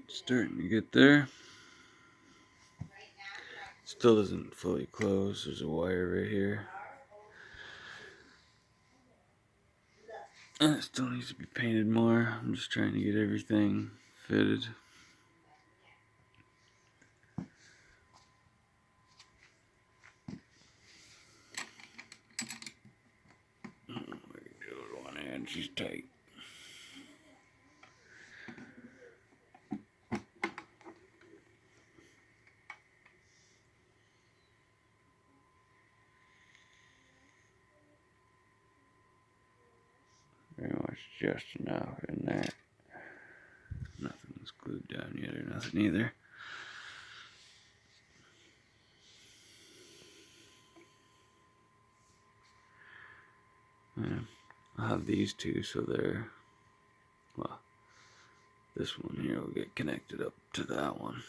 Starting to get there. Still doesn't fully close. There's a wire right here. And it still needs to be painted more. I'm just trying to get everything fitted. One hand, she's tight. Very much just enough in there. Nothing's glued down yet or nothing either. Yeah, I'll have these two so they're, well, this one here will get connected up to that one.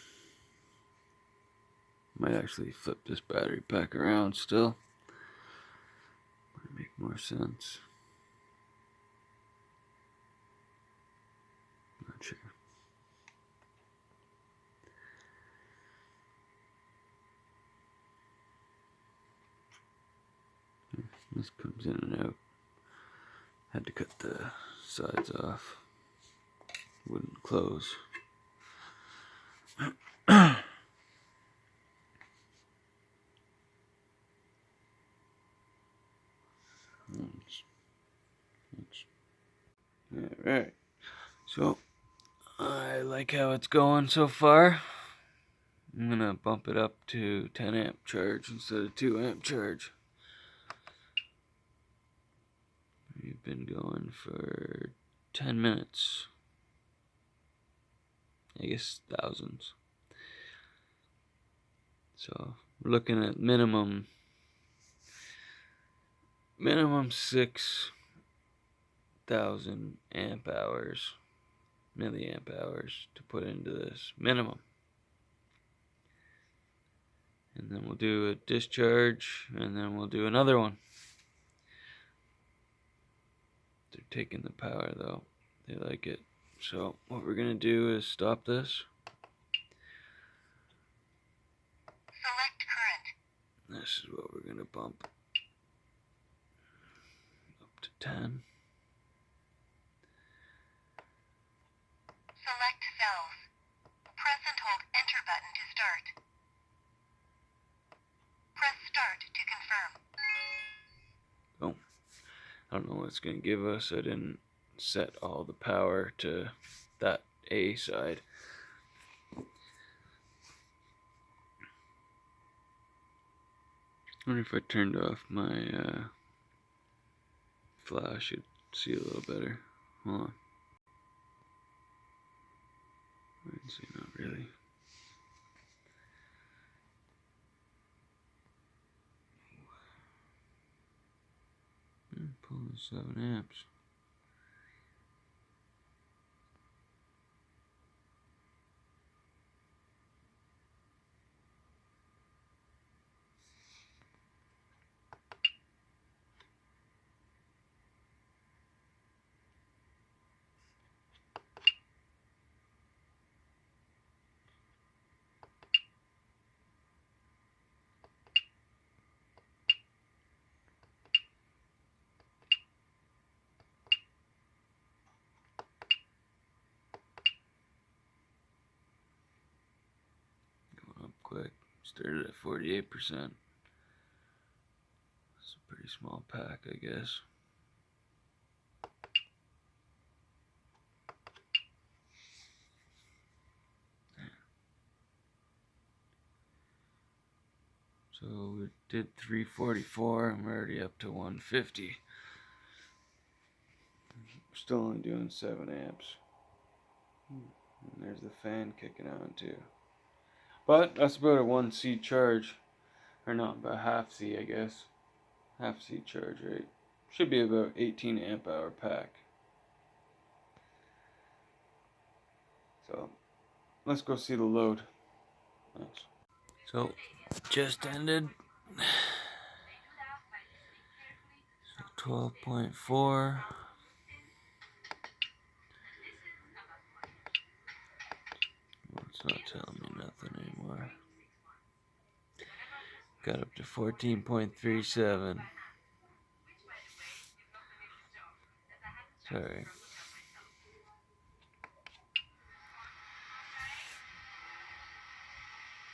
Might actually flip this battery pack around still. Might make more sense. Not sure. This comes in and out. Had to cut the sides off. Wouldn't close. Alright. So, I like how it's going so far. I'm gonna bump it up to 10 amp charge instead of 2 amp charge. We've been going for 10 minutes. I guess thousands. So we're looking at minimum 6,000 amp hours, milliamp hours to put into this minimum. And then we'll do a discharge, and then we'll do another one. They're taking the power though. They like it. So what we're gonna do is stop this. Select current. This is what we're gonna bump up to 10. Select cells. Press and hold enter button to start. Press start to confirm. Oh, I don't know what it's gonna give us. I didn't set all the power to that A side. I wonder if I turned off my flash, you'd see a little better. Hold on. I can see, not really. Pulling 7 amps. Going up quick. Started at 48%. It's a pretty small pack, I guess. So we did 344 and we're already up to 150. We're still only doing 7 amps. And there's the fan kicking on too. But that's about a 1C charge. Or not, about half C, I guess. Half C charge rate. Should be about 18 amp hour pack. So let's go see the load. Thanks. So just ended. So 12.4. It's not telling me nothing anymore. Got up to 14.37. Sorry.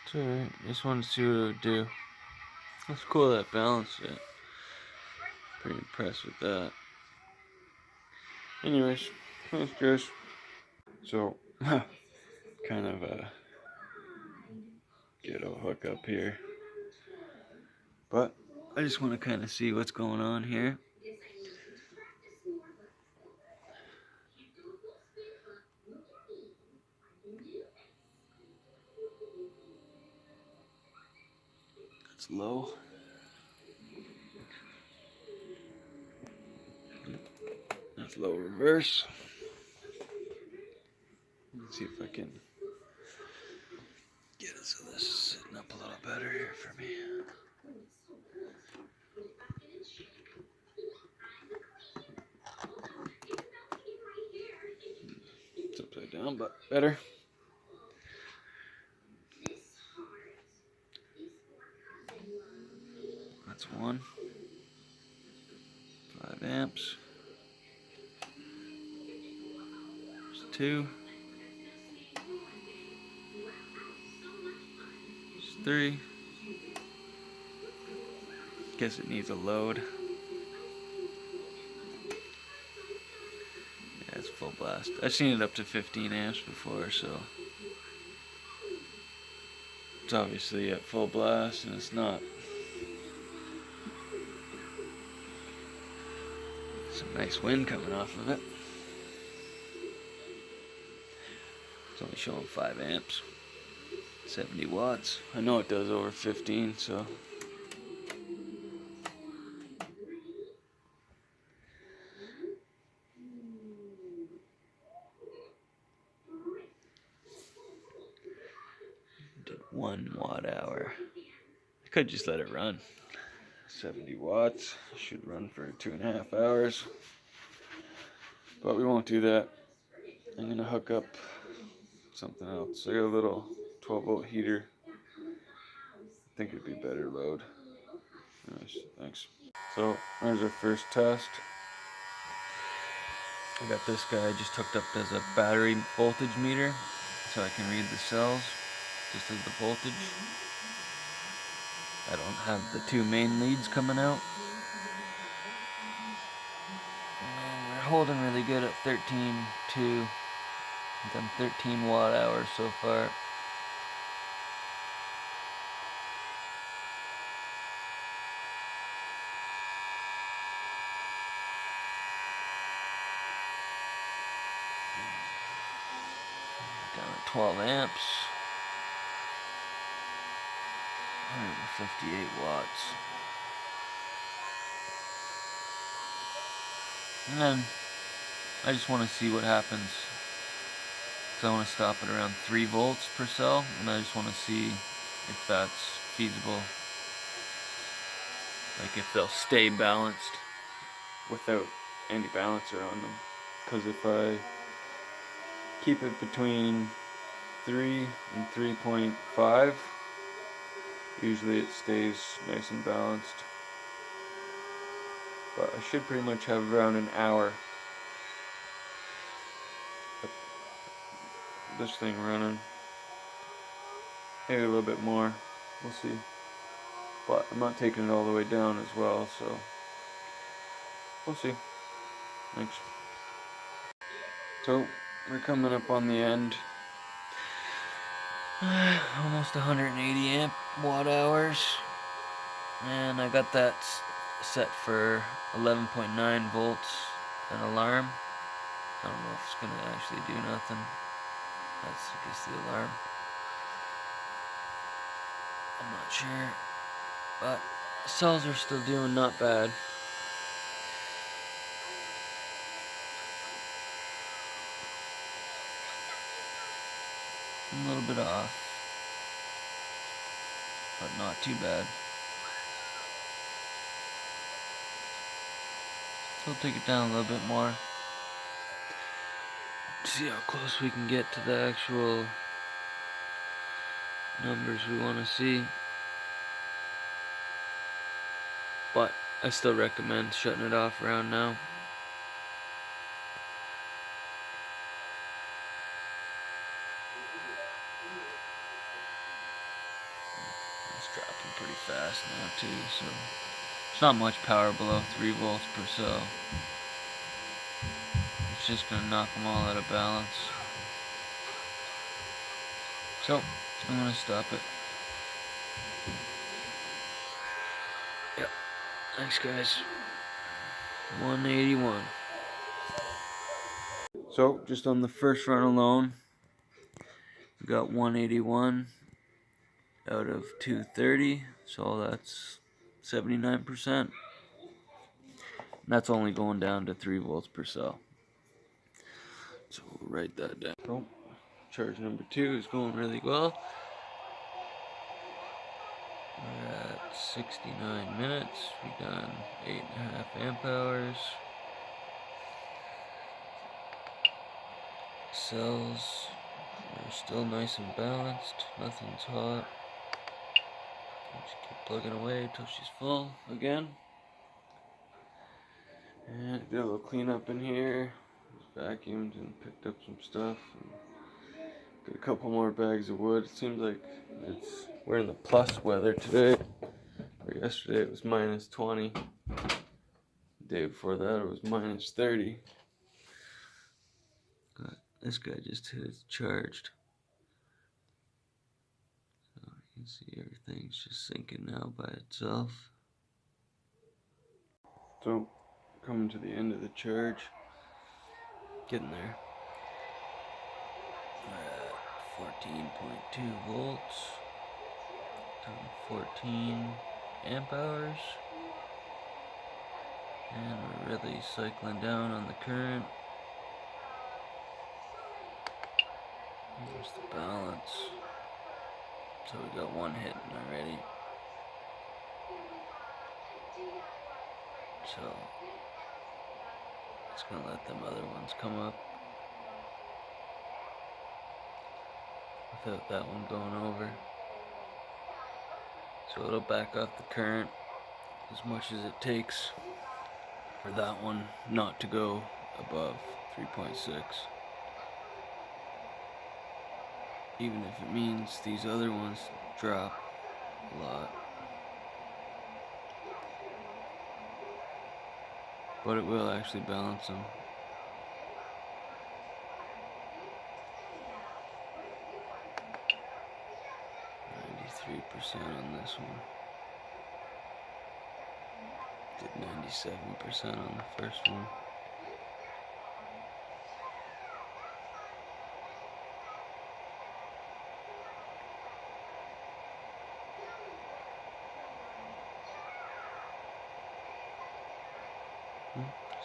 It's alright. Just wanted to see what it would do. That's cool that balanced it. Pretty impressed with that. Anyways, thanks guys. So, kind of a ghetto hookup here. But I just want to kind of see what's going on here. That's low. That's low reverse. Let's see if I can get it so this is sitting up a little better here for me. It's upside down, but better. That's 1. 5 amps. There's 2. There's 3. Guess it needs a load. Yeah, it's full blast. I've seen it up to 15 amps before, so it's obviously at full blast, and it's not. Some nice wind coming off of it. It's only showing 5 amps. 70 watts. I know it does over 15, so. Did 1 watt hour. I could just let it run. 70 watts. Should run for 2.5 hours. But we won't do that. I'm gonna hook up something else. I got a little 12 volt heater. I think it'd be better load. Nice, thanks. So there's our first test. I got this guy just hooked up as a battery voltage meter, so I can read the cells just as the voltage. I don't have the 2 main leads coming out. And we're holding really good at 13.2. Done 13 watt hours so far. Down at 12 amps. 158 watts. And then I just want to see what happens. So I want to stop at around 3 volts per cell, and I just want to see if that's feasible. Like if they'll stay balanced without any balancer on them. Because if I keep it between 3 and 3.5, usually it stays nice and balanced. But I should pretty much have around an hour of this thing running. Maybe a little bit more. We'll see. But I'm not taking it all the way down as well, so we'll see. Thanks. So we're coming up on the end. Almost 180 amp watt hours. And I got that set for 11.9 volts, an alarm. I don't know if it's going to actually do nothing. That's, I guess, the alarm. I'm not sure. But the cells are still doing not bad. A little bit off, but not too bad. So we'll take it down a little bit more. See how close we can get to the actual numbers we want to see. But I still recommend shutting it off around now. It's dropping pretty fast now too, so it's not much power below 3 volts per cell. It's just gonna knock them all out of balance. So I'm gonna stop it. Yep. Thanks, guys. 181. So just on the first run alone, we got 181 out of 230, so that's 79%. That's only going down to 3 volts per cell. So we'll write that down. So, charge number 2 is going really well. We're at 69 minutes. We've done 8.5 amp hours. Cells are still nice and balanced. Nothing's hot. Just keep plugging away until she's full again. And did a little cleanup in here. Just vacuumed and picked up some stuff. Got a couple more bags of wood. It seems like we're in the plus weather today. Or yesterday it was minus 20. The day before that it was minus 30. This guy just hit it charged. So you can see everything's just sinking now by itself. So coming to the end of the charge. Getting there. We're at 14.2 volts. Done 14 amp hours. And we're really cycling down on the current. There's the balance. So we got one hitting already. So it's gonna let them other ones come up without that one going over. So it'll back up the current as much as it takes for that one not to go above 3.6. Even if it means these other ones drop a lot. But it will actually balance them. 93% on this one. Did 97% on the first one.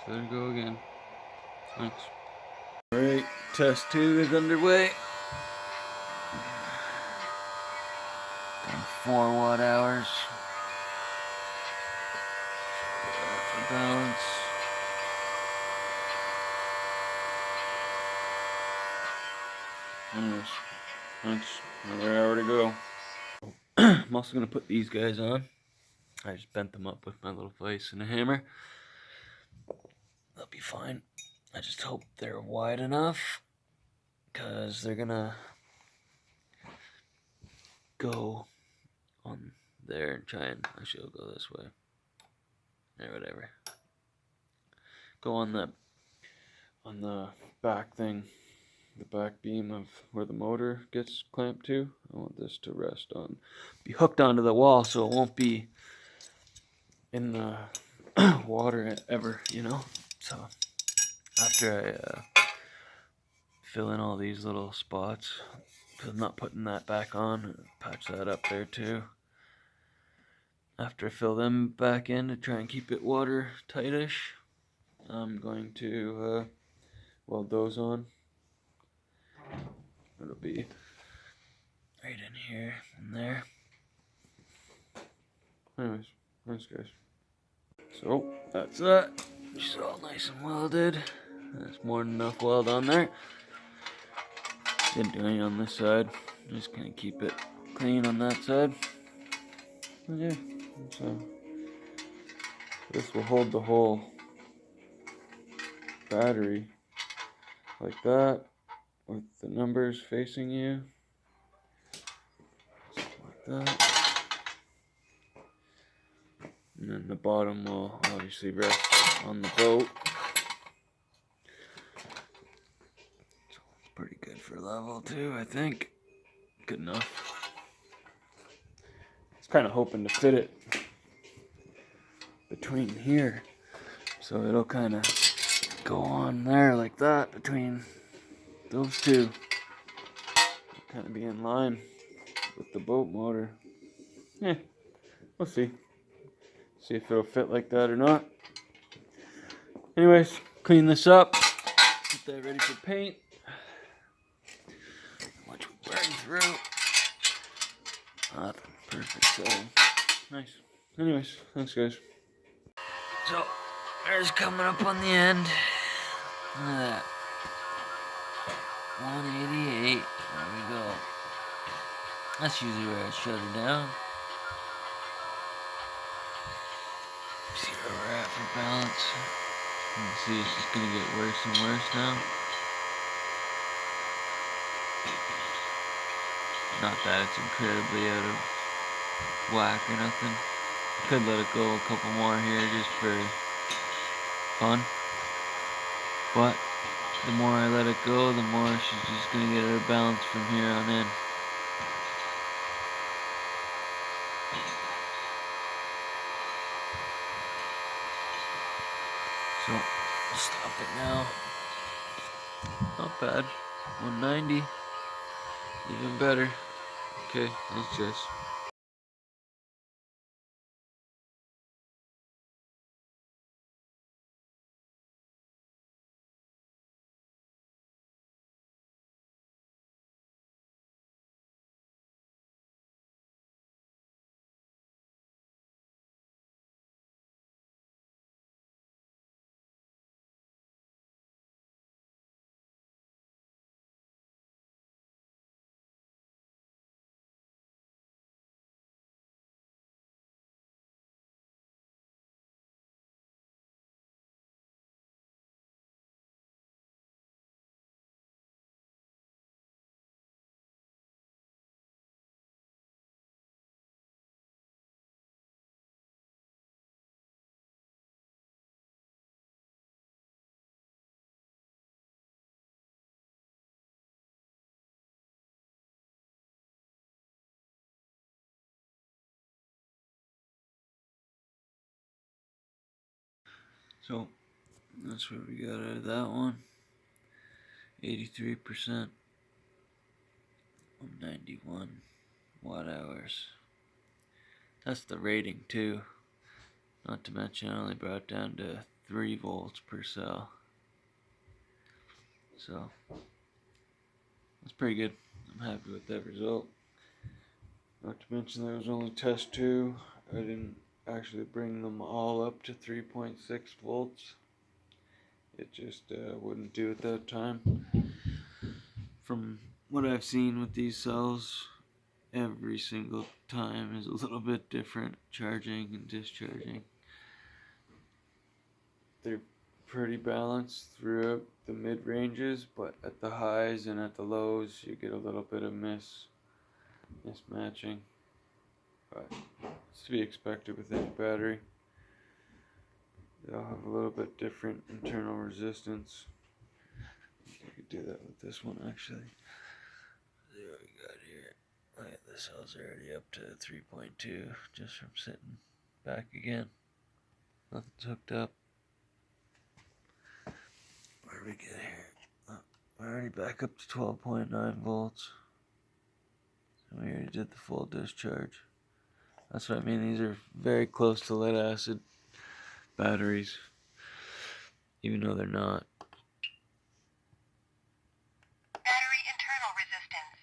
So there you go again. Thanks. Alright, test 2 is underway. Done 4 watt hours. For balance. Anyways, that's another hour to go. I'm also going to put these guys on. I just bent them up with my little vise and a hammer. They'll be fine. I just hope they're wide enough, because they're gonna go on there and try and, actually I'll go this way. Or whatever. Go on the back thing, the back beam of where the motor gets clamped to. I want this to rest on, be hooked onto the wall so it won't be in the water ever, you know? So after I fill in all these little spots, because I'm not putting that back on, patch that up there too. After I fill them back in to try and keep it watertightish, I'm going to weld those on. It'll be right in here and there. Anyways, thanks guys. So that's that. She's all nice and welded. That's more than enough weld on there. Didn't do any on this side. Just gonna keep it clean on that side. Okay, so this will hold the whole battery like that, with the numbers facing you, like that. And then the bottom will obviously rest on the boat. So it's pretty good for level 2, I think. Good enough. I was kind of hoping to fit it between here, so it'll kind of go on there like that between those two. Kind of be in line with the boat motor. We'll see. See if it'll fit like that or not. Anyways, clean this up. Get that ready for paint. Watch we burn through. Nothing. Perfect setting. Nice. Anyways, thanks guys. So, there's coming up on the end. Look at that. 188. There we go. That's usually where I shut her down. See where we're at for balance. You can see it's just gonna get worse and worse now. Not that it's incredibly out of whack or nothing. Could let it go a couple more here just for fun. But the more I let it go, the more she's just gonna get out of balance from here on in. So, I'll stop it now. Not bad. 190. Even better. Okay, thanks guys. So, that's what we got out of that one. 83% of 91 watt hours. That's the rating too. Not to mention I only brought it down to 3 volts per cell. So, that's pretty good. I'm happy with that result. Not to mention there was only test 2. I didn't actually bring them all up to 3.6 volts. It just wouldn't do at that time. From what I've seen with these cells, every single time is a little bit different, charging and discharging. They're pretty balanced throughout the mid ranges, but at the highs and at the lows you get a little bit of mismatching. But it's to be expected with any battery. They'll have a little bit different internal resistance. You could do that with this one actually. See what we got here. Look at this cell's already up to 3.2 just from sitting back again. Nothing's hooked up. Where do we get here? Oh, we're already back up to 12.9 volts. And we already did the full discharge. That's what I mean. These are very close to lead acid batteries, even though they're not. Battery internal resistance.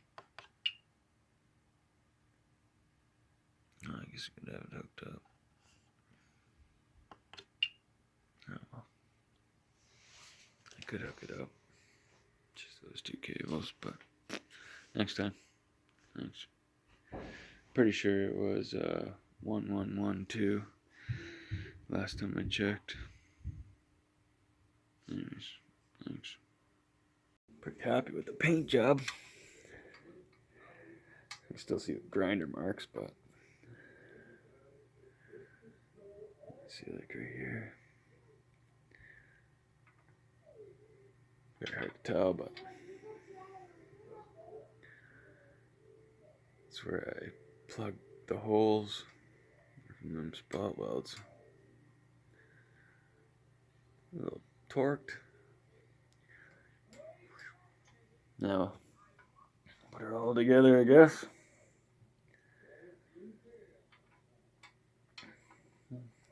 Oh, I guess we could have it hooked up. Oh well. I could hook it up. Just those 2 cables, but next time. Thanks. Pretty sure it was 1112 last time I checked. Anyways, thanks. Pretty happy with the paint job. You still see the grinder marks, but see, like right here. Very hard to tell, but that's where I plugged the holes from them spot welds. A little torqued. Now, put her all together, I guess.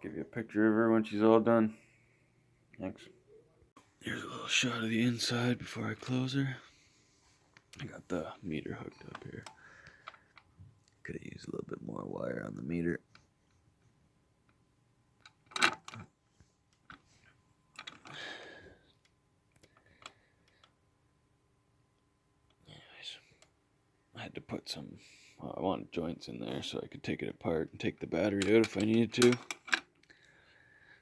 Give you a picture of her when she's all done. Thanks. Here's a little shot of the inside before I close her. I got the meter hooked up here. Could have used a little bit more wire on the meter. Anyways, I had to put some, well, I wanted joints in there so I could take it apart and take the battery out if I needed to.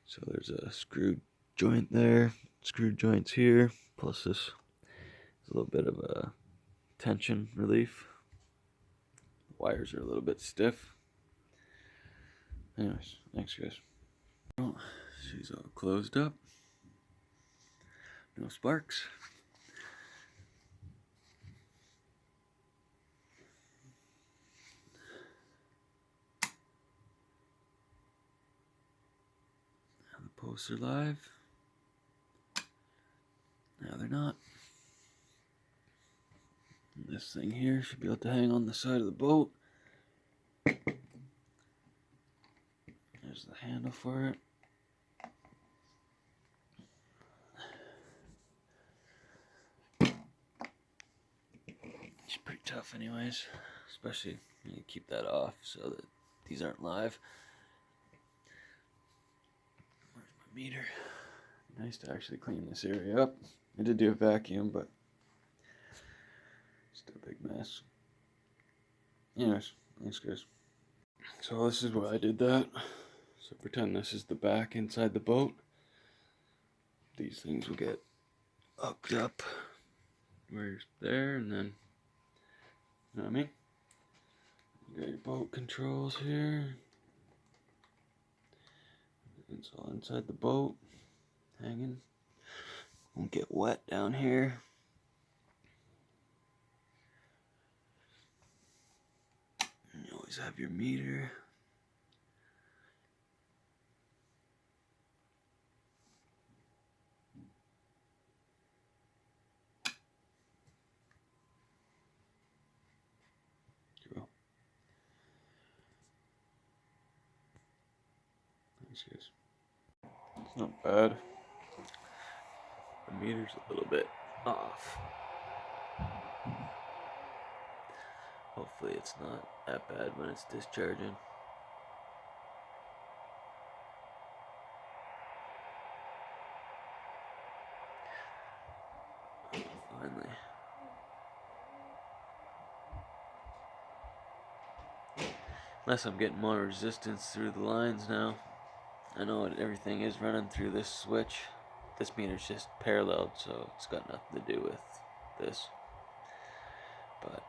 So there's a screw joint there, screw joints here, plus this is a little bit of a tension relief. Wires are a little bit stiff. Anyways, thanks guys. Well, she's all closed up. No sparks. Now the posts are live. Now they're not. And this thing here should be able to hang on the side of the boat. There's the handle for it. It's pretty tough anyways, especially when you keep that off so that these aren't live. Where's my meter? Nice to actually clean this area up. I did do a vacuum, but still a big mess. Anyways, thanks guys. So this is why I did that. So pretend this is the back inside the boat. These things will get hooked up where you're there, and then, you know what I mean? You got your boat controls here. It's all inside the boat, hanging. Won't get wet down here. And you always have your meter. Cool. Thanks guys. It's not bad. The meter's a little bit off. Hopefully it's not that bad when it's discharging. Finally. Unless I'm getting more resistance through the lines now. I know everything is running through this switch. This meter's just paralleled, so it's got nothing to do with this. But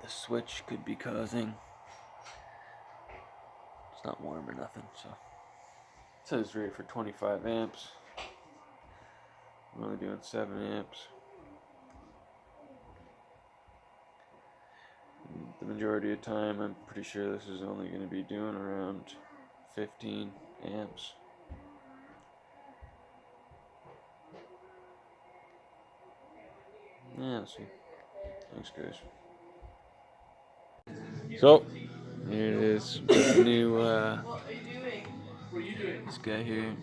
the switch could be causing. It's not warm or nothing, so. It says rated for 25 amps. I'm only doing 7 amps. And the majority of the time, I'm pretty sure this is only going to be doing around 15 amps. Yeah, let's see. Thanks, guys. So, here it is. The new, this guy here.